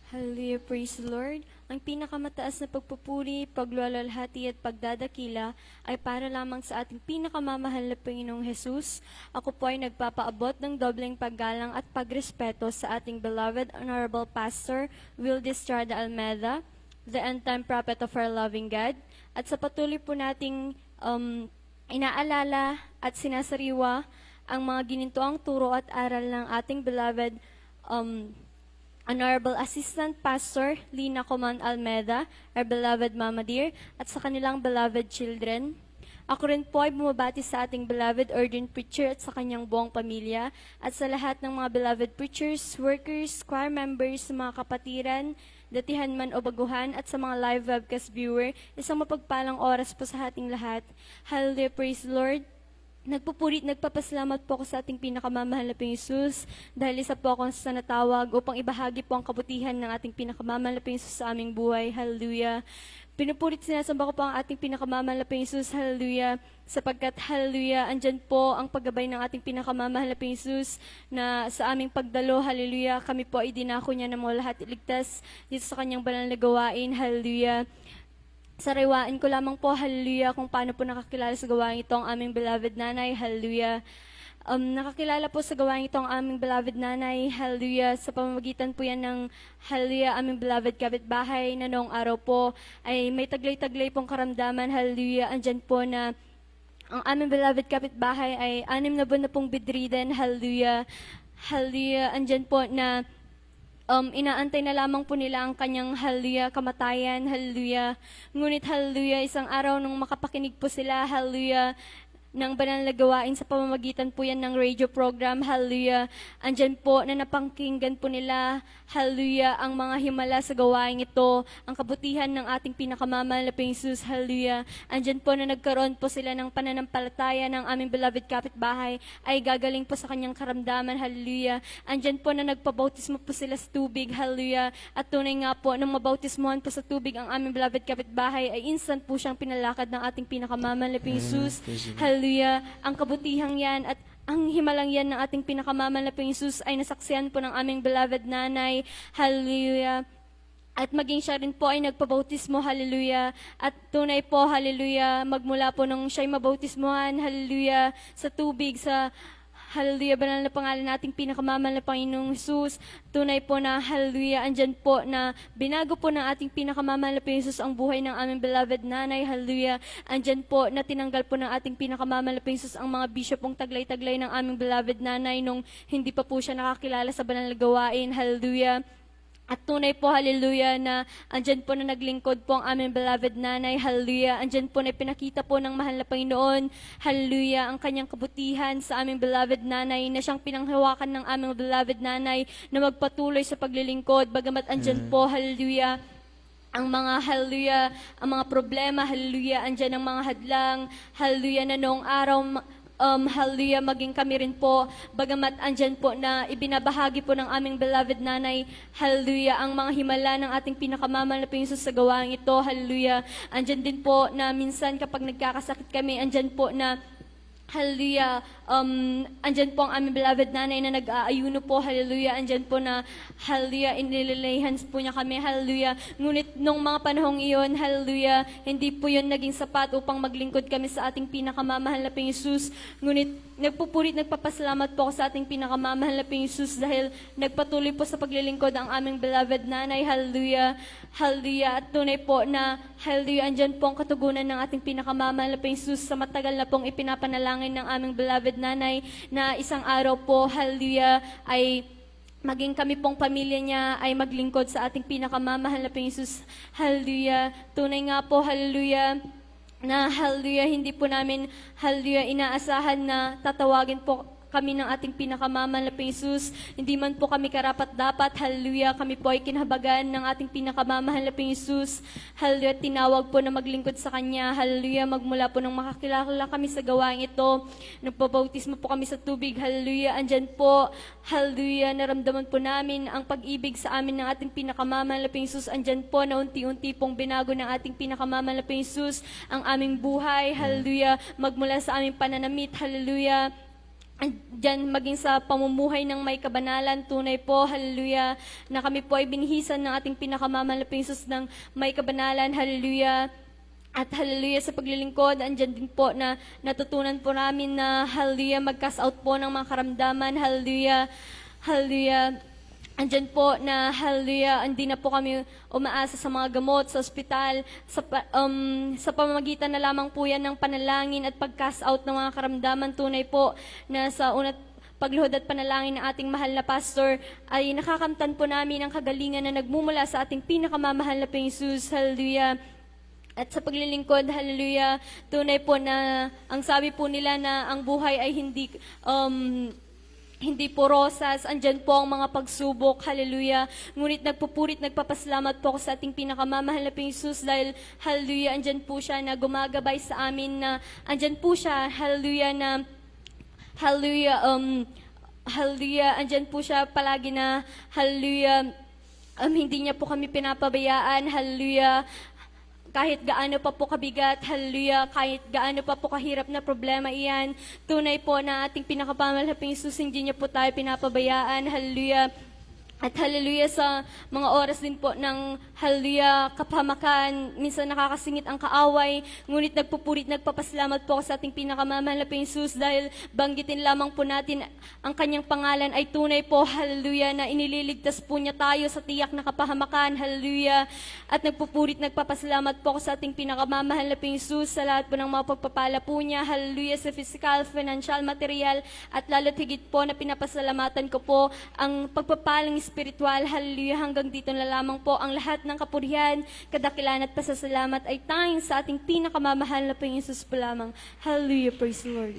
Hallelujah, praise the Lord. Ang pinakamataas na pagpupuri, pagluwalhati at pagdadakila ay para lamang sa ating pinakamamahal na Panginoong Jesus. Ako po ay nagpapaabot ng dobleng paggalang at pagrespeto sa ating beloved Honorable Pastor Wildy Estrada Almeda, the end-time prophet of our loving God. At sa patuloy po nating inaalala at sinasariwa ang mga ginintoang turo at aral ng ating beloved Honorable Assistant Pastor Lina Coman Almeda, our beloved Mama Dear, at sa kanilang beloved children. Ako rin po ay bumabati sa ating beloved ordained preacher at sa kanyang buong pamilya, at sa lahat ng mga beloved preachers, workers, choir members, mga kapatiran, datihan man o baguhan, at sa mga live webcast viewer, isang mapagpalang oras po sa ating lahat. Hallelujah, praise the Lord. Nagpupurit, nagpapasalamat po ako sa ating pinakamamahal na Panginoong Jesus dahil isa po ako sa natawag upang ibahagi po ang kabutihan ng ating pinakamamahal na Panginoong Jesus sa aming buhay. Hallelujah. Pinupurit, sinasamba ko po ang ating pinakamamahal na Panginoong Jesus. Hallelujah. Sapagkat, hallelujah, andyan po ang paggabay ng ating pinakamamahal na Panginoong Jesus na sa aming pagdalo. Hallelujah. Kami po ay dinako niya na mga lahat iligtas dito sa kanyang banal na gawain. Hallelujah. Sariwain ko lamang po, hallelujah, kung paano po nakakilala sa gawain ito ang aming beloved nanay, hallelujah. Nakakilala po sa gawain ito ang aming beloved nanay, hallelujah, sa pamamagitan po yan ng, hallelujah, aming beloved kapitbahay na noong araw po ay may taglay-taglay pong karamdaman, hallelujah, andyan po na ang aming beloved kapitbahay ay 6 na buwan na pong bedridden, hallelujah, hallelujah, andyan po na inaantay na lamang po nila ang kanyang hallelujah, kamatayan, hallelujah. Ngunit hallelujah, isang araw nung makapakinig po sila, hallelujah, ng banal na gawain sa pamamagitan po yan ng radio program, hallelujah. Andyan po na napangkinggan po nila, hallelujah, ang mga himala sa gawain ito, ang kabutihan ng ating pinakamamahal na Panginoong Jesus, hallelujah. Andyan po na nagkaroon po sila ng pananampalataya ng aming beloved kapitbahay, ay gagaling po sa kanyang karamdaman, hallelujah. Andyan po na nagpabautismo po sila sa tubig, hallelujah. At tunay nga po, nang mabautismohan po sa tubig ang aming beloved kapitbahay, ay instant po siyang pinalakad ng ating pinakamamahal na Panginoong Jesus, hallelujah. Ang kabutihang yan at ang himalang yan ng ating pinakamamahal na Panginoong Jesus ay nasaksihan po ng aming beloved nanay, hallelujah. At maging siya rin po ay nagpabautismo, hallelujah. At tunay po, hallelujah, magmula po nung siya'y mabautismohan, hallelujah, sa tubig, sa hallelujah, banal na pangalan nating pinakamamahal na Panginoong Jesus. Tunay po na, hallelujah, andyan po na binago po ng ating pinakamamahal na Panginoong Jesus ang buhay ng aming beloved nanay, hallelujah. Andyan po na tinanggal po ng ating pinakamamahal na Panginoong Jesus ang mga bisyopong taglay-taglay ng aming beloved nanay nung hindi pa po siya nakakilala sa banal na gawain, hallelujah. At tunay po, hallelujah, na andyan po na naglingkod po ang aming beloved nanay, hallelujah. Andyan po na pinakita po ng mahal na Panginoon, hallelujah, ang kanyang kabutihan sa aming beloved nanay na siyang pinanghawakan ng aming beloved nanay na magpatuloy sa paglilingkod. Bagamat andyan po, hallelujah, ang mga hallelujah, ang mga problema, hallelujah, andyan ang mga hadlang, hallelujah, na noong araw, hallelujah, maging kami rin po, bagamat andyan po na ibinabahagi po ng aming beloved nanay, hallelujah, ang mga himala ng ating pinakamamahal na Panginoon sa gawaang ito, hallelujah. Andyan din po na minsan kapag nagkakasakit kami, andyan po na hallelujah, andyan po ang aming beloved nanay na nag-aayuno po, hallelujah, andyan po na, hallelujah, inililihan po niya kami, hallelujah. Ngunit nung mga panahong iyon, hallelujah, hindi po yun naging sapat upang maglingkod kami sa ating pinakamamahal na Panginoong Jesus. Ngunit nagpupurit, nagpapasalamat po ako sa ating pinakamamahal na Panginoong Jesus dahil nagpatuloy po sa paglilingkod ang aming beloved nanay, hallelujah, hallelujah. At tunay po na, hallelujah, andyan po ang katugunan ng ating pinakamamahal na Panginoong Jesus sa matagal na pong ipinapanalangin ng aming beloved nanay na isang araw po, hallelujah, ay maging kami pong pamilya niya ay maglingkod sa ating pinakamamahal na Panginoong Jesus, hallelujah. Tunay nga po, hallelujah, na hallelujah, hindi po namin, hallelujah, inaasahan na tatawagin po kami ng ating pinakamamahal na Panginoong Jesus. Hindi man po kami karapat-dapat, hallelujah, kami po ay kinahabagan ng ating pinakamamahal na Panginoong Jesus. Hallelujah, tinawag po na maglingkod sa Kanya, hallelujah, magmula po nang makakilala kami sa gawain ito. Nagpabautismo po kami sa tubig, hallelujah, andyan po, hallelujah, naramdaman po namin ang pag-ibig sa amin ng ating pinakamamahal na Panginoong Jesus. Andyan po na unti-unti pong binago ng ating pinakamamahal na Panginoong Jesus ang aming buhay, hallelujah, magmula sa aming pananamit, hallelujah. Diyan maging sa pamumuhay ng may kabanalan, tunay po, hallelujah, na kami po ay binihisan ng ating pinakamamahal Jesus ng may kabanalan, hallelujah. At hallelujah sa paglilingkod, andyan din po na natutunan po namin na hallelujah, mag-cast out po ng mga karamdaman, hallelujah, hallelujah. Andyan po na hallelujah, hindi na po kami umaasa sa mga gamot, sa ospital, sa pamamagitan na lamang po yan ng panalangin at pag-cast out ng mga karamdaman. Tunay po na sa unat pagluhod at panalangin ng ating mahal na pastor ay nakakamtan po namin ang kagalingan na nagmumula sa ating pinakamamahal na Panginoong Jesus, hallelujah. At sa paglilingkod, hallelujah, tunay po na ang sabi po nila na ang buhay ay hindi po rosas, andyan po ang mga pagsubok, hallelujah. Ngunit nagpupurit, nagpapasalamat po ako sa ating pinakamamahal na Panginoong Jesus dahil, hallelujah, andyan po siya na gumagabay sa amin na, andyan po siya, hallelujah, na, hallelujah, hallelujah, andyan po siya palagi na, hallelujah, hindi niya po kami pinapabayaan, hallelujah. Kahit gaano pa po kabigat, hallelujah, kahit gaano pa po kahirap na problema iyan, tunay po na ating pinakamamahal na Panginoong Jesus, hindi niya po tayo pinapabayaan, hallelujah. At hallelujah sa mga oras din po ng hallelujah, kapahamakan, minsan nakakasingit ang kaaway, ngunit nagpupurit, nagpapasalamat po ako sa ating pinakamamahal na Panginoong Jesus dahil banggitin lamang po natin ang kanyang pangalan ay tunay po, hallelujah, na inililigtas po niya tayo sa tiyak na kapahamakan, hallelujah. At nagpupurit, nagpapasalamat po ako sa ating pinakamamahal na Panginoong Jesus sa lahat po ng mga pagpapala po niya, hallelujah, sa physical, financial, material, at lalo't higit po na pinapasalamatan ko po ang pagpapalang spiritual, hallelujah, hanggang dito na lamang po ang lahat ng kapurihan, kadakilan at pasasalamat ay tanging sa ating pinakamamahal na Panginoon Jesus po lamang. Hallelujah, praise the Lord.